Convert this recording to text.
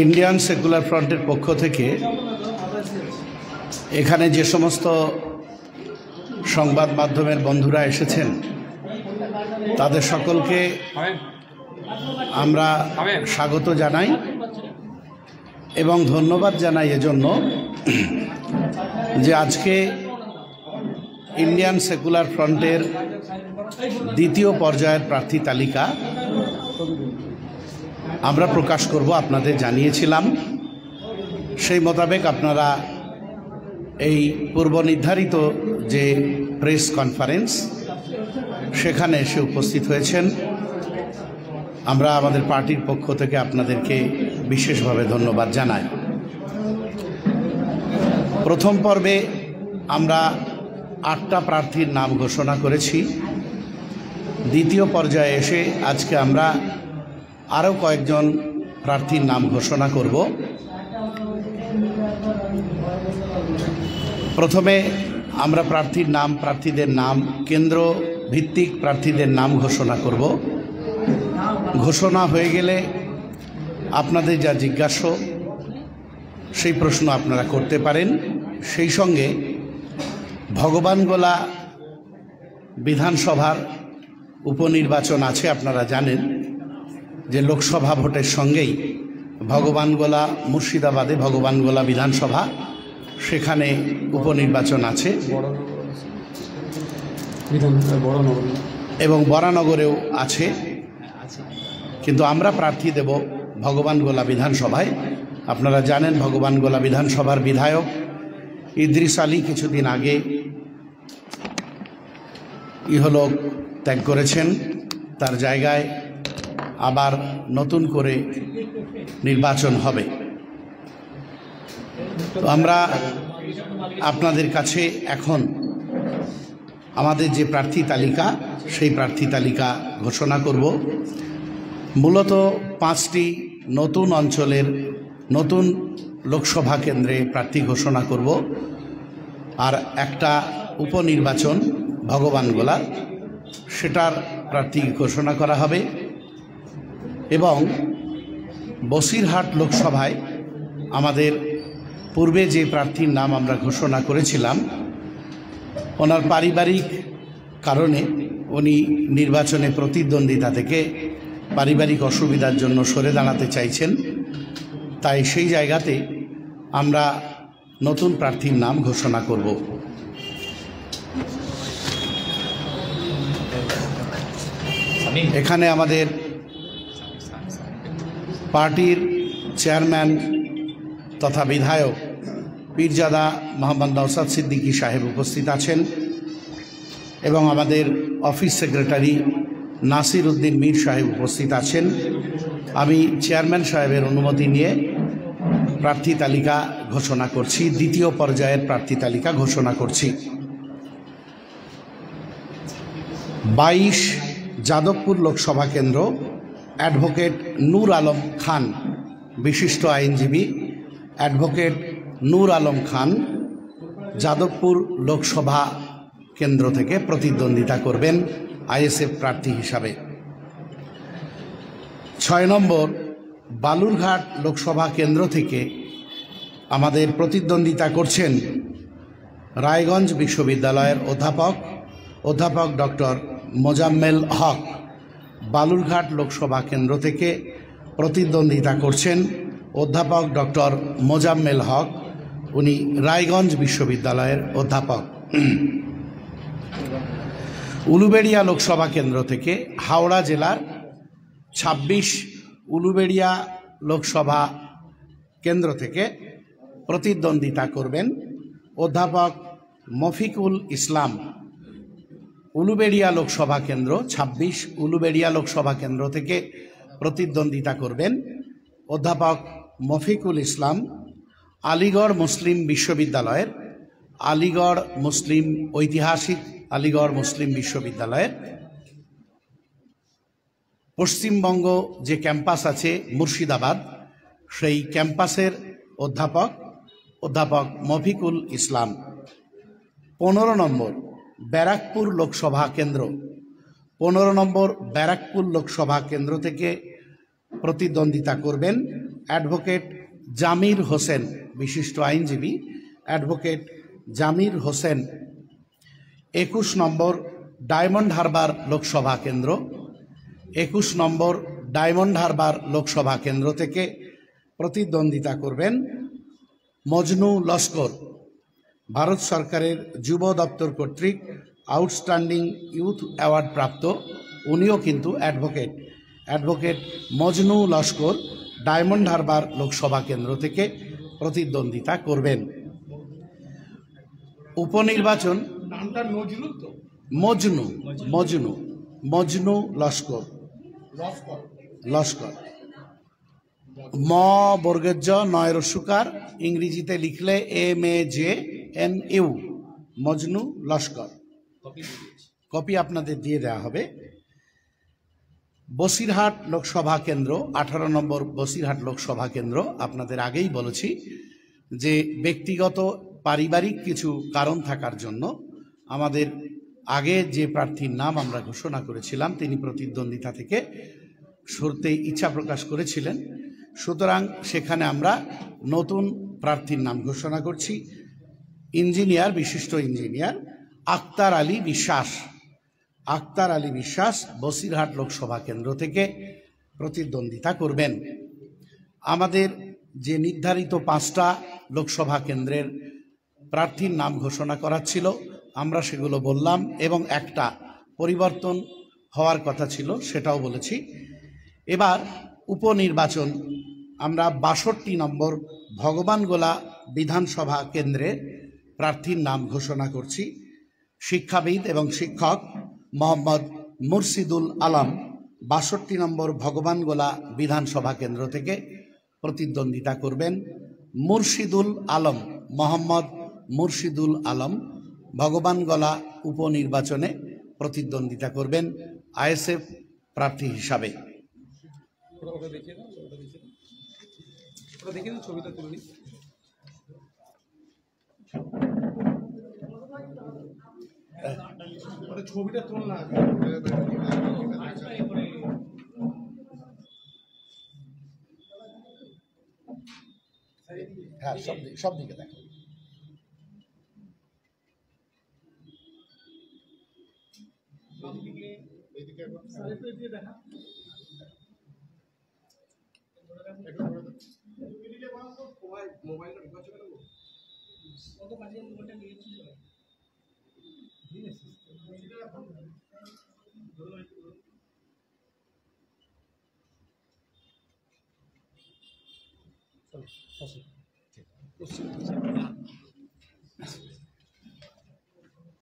Indian secular ফ্রন্টের পক্ষ থেকে এখানে যে সমস্ত সংবাদ মাধ্যমের বন্ধুরা এসেছেন তাদের সকলকে আমরা স্বাগত জানাই এবং ধন্যবাদ জানাই এজন্য যে আজকে ইন্ডিয়ান সেকুলার ফ্রন্টের দ্বিতীয় পর্যায়ের প্রার্থী তালিকা আমরা প্রকাশ করব। আপনাদের জানিয়েছিলাম, সেই মোতাবেক আপনারা এই পূর্ব নির্ধারিত যে প্রেস কনফারেন্স সেখানে এসে উপস্থিত হয়েছেন। আমরা আমাদের পার্টির পক্ষ থেকে আপনাদেরকে বিশেষভাবে ধন্যবাদ জানাই। প্রথম পর্বে আমরা 8টা প্রার্থীর নাম ঘোষণা করেছি। দ্বিতীয় পর্যায়ে এসে আজকে আমরা আরও কয়েকজন প্রার্থীর নাম ঘোষণা করব। প্রথমে আমরা প্রার্থীদের নাম কেন্দ্র ভিত্তিক প্রার্থীদের নাম ঘোষণা করব। ঘোষণা হয়ে গেলে আপনাদের যা জিজ্ঞাসা সেই প্রশ্ন আপনারা করতে পারেন। সেই সঙ্গে ভগবানগোলা বিধানসভার উপনির্বাচন আছে। আপনারা জানেন যে লোকসভা ভোটের সঙ্গেই ভগবানগোলা, মুর্শিদাবাদে ভগবানগোলা বিধানসভা, সেখানে উপনির্বাচন আছে এবং বরানগরেও আছে। কিন্তু আমরা প্রার্থী দেব ভগবানগোলা বিধানসভায়। আপনারা জানেন ভগবানগোলা বিধানসভার বিধায়ক ইদ্রিস আলী কিছুদিন আগে ইহলোক ত্যাগ করেছেন। তার জায়গায় আবার নতুন করে নির্বাচন হবে। তো আমরা আপনাদের কাছে এখন আমাদের যে প্রার্থী তালিকা সেই প্রার্থী তালিকা ঘোষণা করব। মূলত 5টি নতুন অঞ্চলের নতুন লোকসভা কেন্দ্রে প্রার্থী ঘোষণা করব, আর একটা উপনির্বাচন ভগবানগোলা, সেটার প্রার্থী ঘোষণা করা হবে। এবং বসিরহাট লোকসভায় আমাদের পূর্বে যে প্রার্থীর নাম আমরা ঘোষণা করেছিলাম, ওনার পারিবারিক কারণে উনি নির্বাচনে প্রতিদ্বন্দ্বিতা থেকে পারিবারিক অসুবিধার জন্য সরে দাঁড়াতে চাইছেন। তাই সেই জায়গাতে আমরা নতুন প্রার্থীর নাম ঘোষণা করব। এখানে আমাদের পার্টির চেয়ারম্যান তথা বিধায়ক পীরজাদা মোহাম্মদ নওসাদ সিদ্দিকী সাহেব উপস্থিত আছেন এবং আমাদের অফিস সেক্রেটারি নাসির উদ্দিন মীর সাহেব উপস্থিত আছেন। আমি চেয়ারম্যান সাহেবের অনুমতি নিয়ে প্রার্থী তালিকা ঘোষণা করছি। দ্বিতীয় পর্যায়ের প্রার্থী তালিকা ঘোষণা করছি। 22 যাদবপুর লোকসভা কেন্দ্র, অ্যাডভোকেট নূর আলম খান, বিশিষ্ট আইনজীবী অ্যাডভোকেট নূর আলম খান যাদবপুর লোকসভা কেন্দ্র থেকে প্রতিদ্বন্দ্বিতা করবেন আইএসএফ প্রার্থী হিসাবে। 6 নম্বর বালুরঘাট লোকসভা কেন্দ্র থেকে আমাদের প্রতিদ্বন্দ্বিতা করছেন রায়গঞ্জ বিশ্ববিদ্যালয়ের অধ্যাপক ডক্টর মোজাম্মেল হক। বালুরঘাট লোকসভা কেন্দ্র থেকে প্রতিদ্বন্দ্বিতা করছেন অধ্যাপক ডক্টর মোজাম্মেল হক, উনি রায়গঞ্জ বিশ্ববিদ্যালয়ের অধ্যাপক। উলুবেড়িয়া লোকসভা কেন্দ্র থেকে হাওড়া জেলার 26 উলুবেড়িয়া লোকসভা কেন্দ্র থেকে প্রতিদ্বন্দ্বিতা করবেন অধ্যাপক মফিকুল ইসলাম। উলুবেড়িয়া লোকসভা কেন্দ্র 26 উলুবেড়িয়া লোকসভা কেন্দ্র থেকে প্রতিদ্বন্দ্বিতা করবেন অধ্যাপক মফিকুল ইসলাম। আলিগড় মুসলিম বিশ্ববিদ্যালয়ের ঐতিহাসিক আলিগড় মুসলিম বিশ্ববিদ্যালয়ের পশ্চিমবঙ্গ যে ক্যাম্পাস আছে মুর্শিদাবাদ, সেই ক্যাম্পাসের অধ্যাপক মফিকুল ইসলাম। 15 নম্বর ব্যারাকপুর লোকসভা কেন্দ্র, 15 নম্বর ব্যারাকপুর লোকসভা কেন্দ্র থেকে প্রতিদ্বন্দ্বিতা করবেন অ্যাডভোকেট জামির হোসেন, বিশিষ্ট আইনজীবী অ্যাডভোকেট জামির হোসেন 21 নম্বর ডায়মন্ড হারবার লোকসভা কেন্দ্র, 21 নম্বর ডায়মন্ড হারবার লোকসভা কেন্দ্র থেকে প্রতিদ্বন্দ্বিতা করবেন। মজনু লস্কর, ভারত সরকারের যুব দপ্তর কর্তৃক আউটস্ট্যান্ডিং ইউথ অ্যাওয়ার্ড প্রাপ্ত, উনিও কিন্তু অ্যাডভোকেট মজনু লস্কর ডায়মন্ড হারবার লোকসভা কেন্দ্র থেকে প্রতিদ্বন্দ্বিতা করবেন। উপনির্বাচন মজনু মজনু মজনু লস্কর লস্কর ম বর্গের নয় রস্যকার, ইংরেজিতে লিখলে MAJNU, মজনু লস্কর। কপি আপনাদের দিয়ে দেওয়া হবে। বসিরহাট লোকসভা কেন্দ্র, 18 নম্বর বসিরহাট লোকসভা কেন্দ্র, আপনাদের আগেই বলেছি যে ব্যক্তিগত পারিবারিক কিছু কারণ থাকার জন্য আমাদের আগে যে প্রার্থীর নাম আমরা ঘোষণা করেছিলাম তিনি প্রতিদ্বন্দ্বিতা থেকে সরতে ইচ্ছা প্রকাশ করেছিলেন, সুতরাং সেখানে আমরা নতুন প্রার্থীর নাম ঘোষণা করছি। ইঞ্জিনিয়ার, বিশিষ্ট ইঞ্জিনিয়ার আক্তার আলী বিশ্বাস, আক্তার আলী বিশ্বাস বসিরহাট লোকসভা কেন্দ্র থেকে প্রতিদ্বন্দ্বিতা করবেন। আমাদের যে নির্ধারিত 5টা লোকসভা কেন্দ্রের প্রার্থীর নাম ঘোষণা করা ছিল আমরা সেগুলো বললাম, এবং একটা পরিবর্তন হওয়ার কথা ছিল সেটাও বলেছি। এবার উপনির্বাচন, আমরা 62 নম্বর ভগবানগোলা বিধানসভা কেন্দ্রের প্রার্থীর নাম ঘোষণা করছি। শিক্ষাবিদ এবং শিক্ষক মোহাম্মদ মুর্শিদুল আলম 62 নম্বর ভগবানগোলা বিধানসভা কেন্দ্র থেকে প্রতিদ্বন্দ্বিতা করবেন। মুর্শিদুল আলম, মোহাম্মদ মুর্শিদুল আলম ভগবানগোলা উপনির্বাচনে প্রতিদ্বন্দ্বিতা করবেন ISF প্রার্থী হিসাবে। ছবিটা তোল না, হ্যাঁ, সব দিকে দেখো।